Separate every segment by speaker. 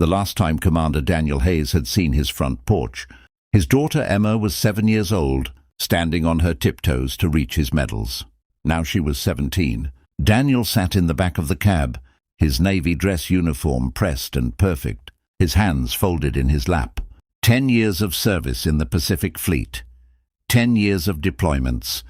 Speaker 1: the last time Commander Daniel Hayes had seen his front porch. His daughter Emma was 7 years old, standing on her tiptoes to reach his medals. Now she was 17. Daniel sat in the back of the cab, his navy dress uniform pressed and perfect, his hands folded in his lap. 10 years of service in the Pacific Fleet. 10 years of deployments.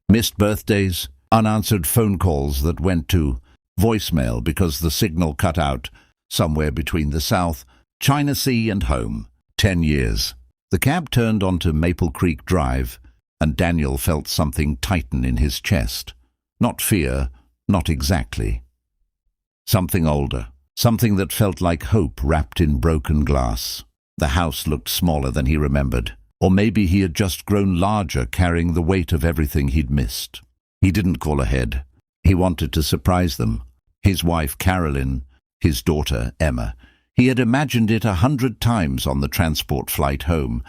Speaker 1: Missed birthdays, unanswered phone calls that went to voicemail because the signal cut out somewhere between the South China Sea and home. 10 years. The cab turned onto Maple Creek Drive, and Daniel felt something tighten in his chest. Not fear, not exactly. Something older, something that felt like hope wrapped in broken glass. The house looked smaller than he remembered, or maybe he had just grown larger, carrying the weight of everything he'd missed. He didn't call ahead. He wanted to surprise them. His wife, Carolyn, his daughter, Emma. He had imagined it 100 times on the transport flight home.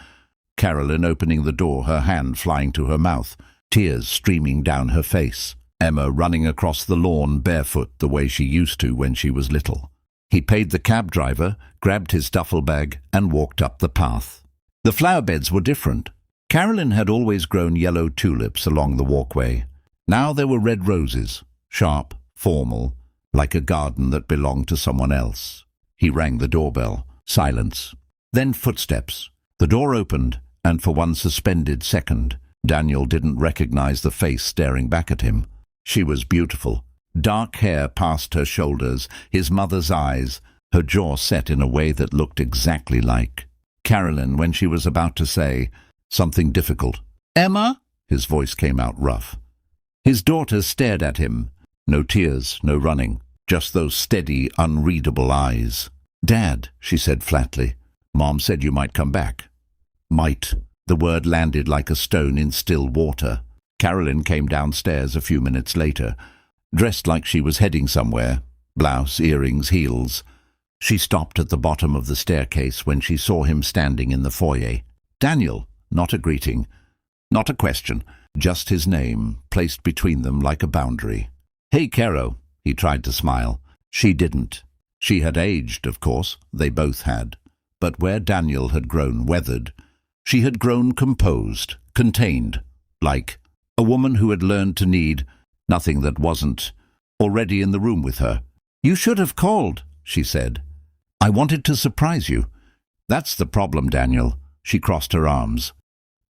Speaker 1: Carolyn opening the door, her hand flying to her mouth, tears streaming down her face. Emma running across the lawn barefoot the way she used to when she was little. He paid the cab driver, grabbed his duffel bag, and walked up the path. The flower beds were different. Carolyn had always grown yellow tulips along the walkway. Now there were red roses, sharp, formal, like a garden that belonged to someone else. He rang the doorbell. Silence. Then footsteps. The door opened, and for one suspended second, Daniel didn't recognize the face staring back at him. She was beautiful. Dark hair past her shoulders, his mother's eyes, her jaw set in a way that looked exactly like Carolyn when she was about to say something difficult. "Emma?" His voice came out rough. His daughter stared at him. No tears, no running, just those steady, unreadable eyes. "Dad," she said flatly. "Mom said you might come back." Might. The word landed like a stone in still water. Carolyn came downstairs a few minutes later, dressed like she was heading somewhere, blouse, earrings, heels. She stopped at the bottom of the staircase when she saw him standing in the foyer. Daniel, not a greeting, not a question, just his name, placed between them like a boundary. "Hey, Caro," he tried to smile. She didn't. She had aged, of course, they both had. But where Daniel had grown weathered, she had grown composed, contained, like a woman who had learned to need nothing that wasn't already in the room with her. "You should have called," she said. "I wanted to surprise you." "That's the problem, Daniel." She crossed her arms.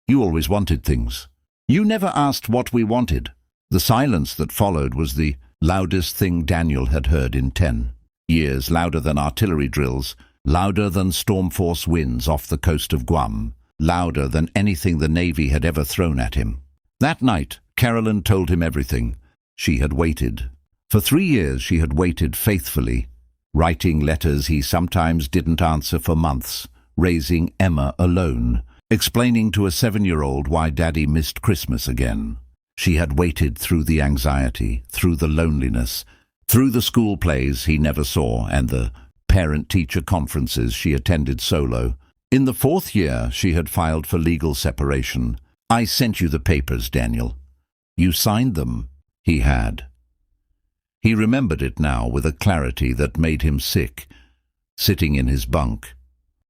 Speaker 1: "You always wanted things. You never asked what we wanted." The silence that followed was the loudest thing Daniel had heard in 10 years, louder than artillery drills, louder than storm force winds off the coast of Guam, louder than anything the Navy had ever thrown at him. That night, Carolyn told him everything. She had waited. For 3 years she had waited faithfully, writing letters he sometimes didn't answer for months, raising Emma alone, explaining to a 7-year-old why Daddy missed Christmas again. She had waited through the anxiety, through the loneliness, through the school plays he never saw and the parent-teacher conferences she attended solo. In the 4th year, she had filed for legal separation. "I sent you the papers, Daniel." "You signed them." He had. He remembered it now with a clarity that made him sick, sitting in his bunk.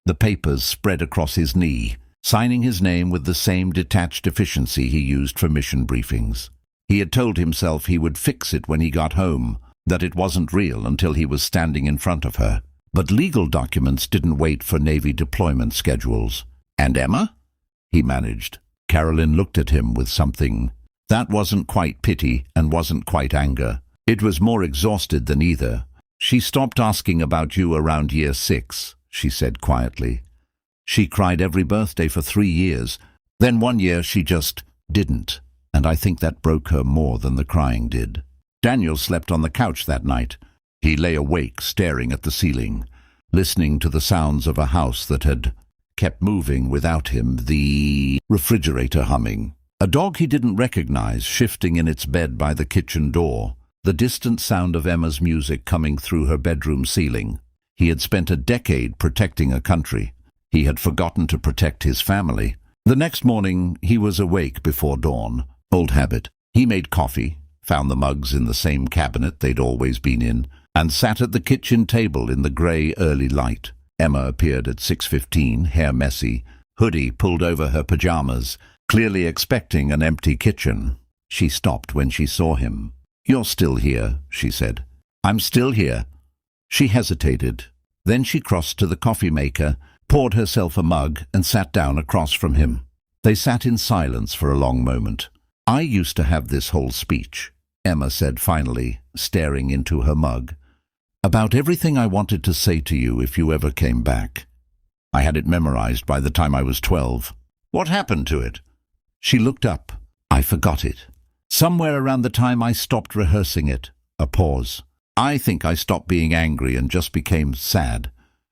Speaker 1: The papers spread across his knee, signing his name with the same detached efficiency he used for mission briefings. He had told himself he would fix it when he got home, that it wasn't real until he was standing in front of her. But legal documents didn't wait for Navy deployment schedules. "And Emma?" he managed. Carolyn looked at him with something that wasn't quite pity and wasn't quite anger. It was more exhausted than either. "She stopped asking about you around year 6, she said quietly. "She cried every birthday for 3 years. Then one year she just didn't, and I think that broke her more than the crying did." Daniel slept on the couch that night. He lay awake, staring at the ceiling, listening to the sounds of a house that had kept moving without him, the refrigerator humming, a dog he didn't recognize shifting in its bed by the kitchen door, the distant sound of Emma's music coming through her bedroom ceiling. He had spent a decade protecting a country. He had forgotten to protect his family. The next morning, he was awake before dawn. Old habit. He made coffee, found the mugs in the same cabinet they'd always been in, and sat at the kitchen table in the grey early light. Emma appeared at 6:15, hair messy, hoodie pulled over her pajamas, clearly expecting an empty kitchen. She stopped when she saw him. "You're still here," she said. "I'm still here." She hesitated. Then she crossed to the coffee maker, poured herself a mug, and sat down across from him. They sat in silence for a long moment. "I used to have this whole speech," Emma said finally, staring into her mug, "about everything I wanted to say to you if you ever came back. I had it memorized by the time I was 12. What happened to it?" She looked up. "I forgot it. Somewhere around the time I stopped rehearsing it." A pause. "I think I stopped being angry and just became sad."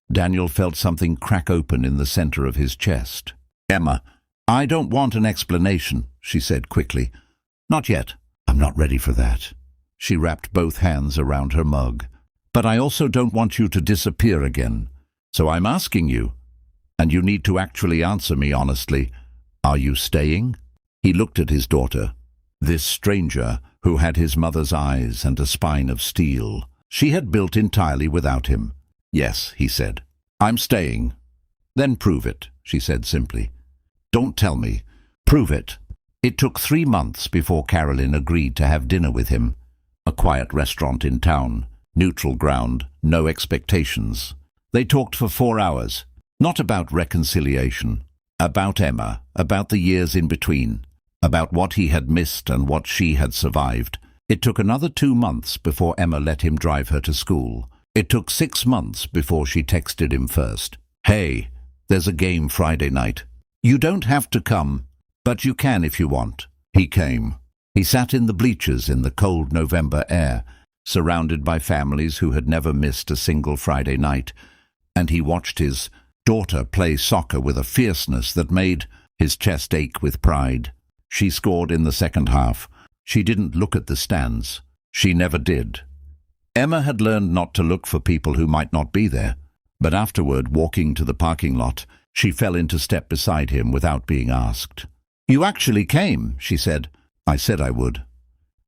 Speaker 1: Daniel felt something crack open in the center of his chest. "Emma, I don't want an explanation," she said quickly. "Not yet. I'm not ready for that." She wrapped both hands around her mug. "But I also don't want you to disappear again. So I'm asking you, and you need to actually answer me honestly, are you staying?" He looked at his daughter, this stranger who had his mother's eyes and a spine of steel. She had built entirely without him. "Yes," he said. "I'm staying." "Then prove it," she said simply. "Don't tell me. Prove it." It took 3 months before Carolyn agreed to have dinner with him. A quiet restaurant in town, neutral ground, no expectations. They talked for 4 hours, not about reconciliation, about Emma, about the years in between, about what he had missed and what she had survived. It took another 2 months before Emma let him drive her to school. It took 6 months before she texted him first. "Hey, there's a game Friday night. You don't have to come, but you can if you want." He came. He sat in the bleachers in the cold November air, surrounded by families who had never missed a single Friday night, and he watched his daughter play soccer with a fierceness that made his chest ache with pride. She scored in the second half. She didn't look at the stands. She never did. Emma had learned not to look for people who might not be there, but afterward, walking to the parking lot, she fell into step beside him without being asked. "You actually came," she said. "I said I would."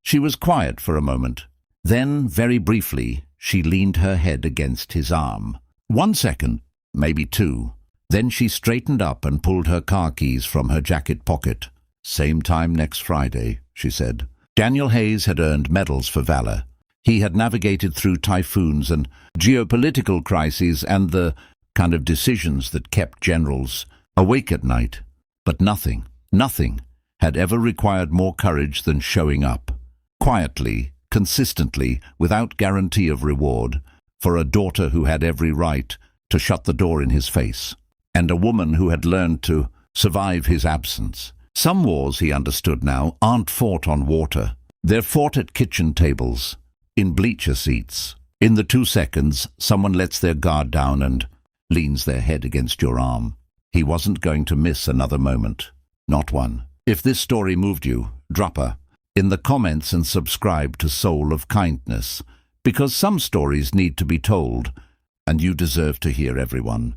Speaker 1: She was quiet for a moment. Then, very briefly, she leaned her head against his arm. 1 second, maybe 2. Then she straightened up and pulled her car keys from her jacket pocket. "Same time next Friday," she said. Daniel Hayes had earned medals for valor. He had navigated through typhoons and geopolitical crises and the kind of decisions that kept generals awake at night. But nothing had ever required more courage than showing up, quietly, consistently, without guarantee of reward, for a daughter who had every right to shut the door in his face, and a woman who had learned to survive his absence. Some wars, he understood now, aren't fought on water. They're fought at kitchen tables, in bleacher seats. In the 2 seconds, someone lets their guard down and leans their head against your arm. He wasn't going to miss another moment. Not one. If this story moved you, drop a in the comments and subscribe to Soul of Kindness, because some stories need to be told, and you deserve to hear everyone.